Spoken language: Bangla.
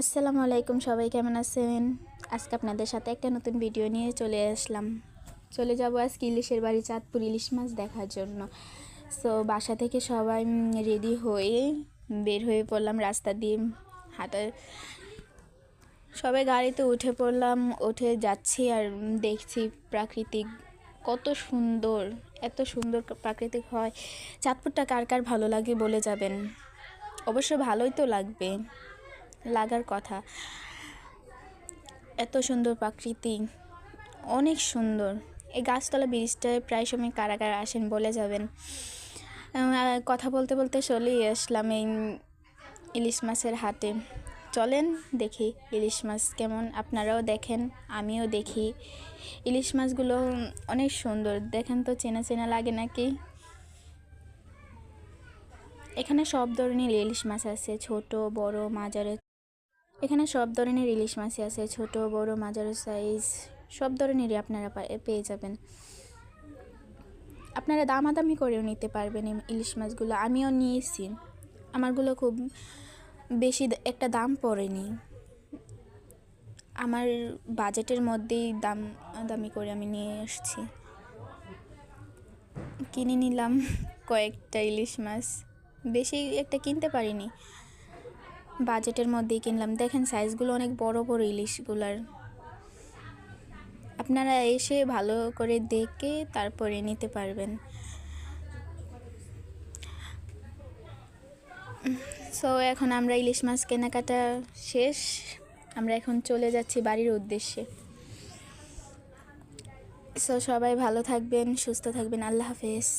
আসসালামু আলাইকুম, সবাই কেমন আছেন? আজকে আপনাদের সাথে একটা নতুন ভিডিও নিয়ে চলে আসলাম। চলে যাব আজকে ইলিশের বাড়ি চাঁদপুর ইলিশ মাছ দেখার জন্য। সো বাসা থেকে সবাই রেডি হয়ে বের হয়ে পড়লাম রাস্তা দিয়ে হাঁটা। সবাই গাড়িতে উঠে পড়লাম, উঠে যাচ্ছি আর দেখছি প্রাকৃতিক কত সুন্দর, এত সুন্দর প্রাকৃতিক হয়। চাঁদপুরটা কার কার ভালো লাগে বলে যাবেন। অবশ্য ভালোই তো লাগবে, লাগার কথা। এত সুন্দর প্রাকৃতি, অনেক সুন্দর। এই গাছতলা ব্রিজটায় প্রায় সময় কারা কারা আসেন বলে যাবেন। কথা বলতে বলতে চলেই আসলাম এই ইলিশ মাছের হাটে। চলেন দেখি ইলিশ মাছ কেমন, আপনারাও দেখেন আমিও দেখি। ইলিশ মাছগুলো অনেক সুন্দর, দেখেন তো চেনা চেনা লাগে নাকি। এখানে সব ধরনের ইলিশ মাছ আছে, ছোট বড় মাঝারি। এখানে সব ধরনের ইলিশ মাছই আছে, ছোট বড় মাঝারি সাইজ, সব ধরনেরই আপনারা পেয়ে যাবেন। আপনারা দামাদামি করেও নিতে পারবেন ইলিশ মাছগুলো। আমিও নিয়েছি, আমারগুলো খুব বেশি একটা দাম পড়েনি, আমার বাজেটের মধ্যেই দামি করে আমি নিয়ে এসেছি। কিনে নিলাম কয়েকটা ইলিশ মাছ, বেশি একটা কিনতে পারিনি, বাজেটের মধ্যেই কিনলাম। দেখেন সাইজগুলো অনেক বড় বড় ইলিশগুলার। আপনারা এসে ভালো করে দেখে তারপরে নিতে পারবেন। সো এখন আমরা ইলিশ মাছ কেনাকাটা শেষ, আমরা এখন চলে যাচ্ছি বাড়ির উদ্দেশ্যে। সো সবাই ভালো থাকবেন, সুস্থ থাকবেন, আল্লাহ হাফেজ।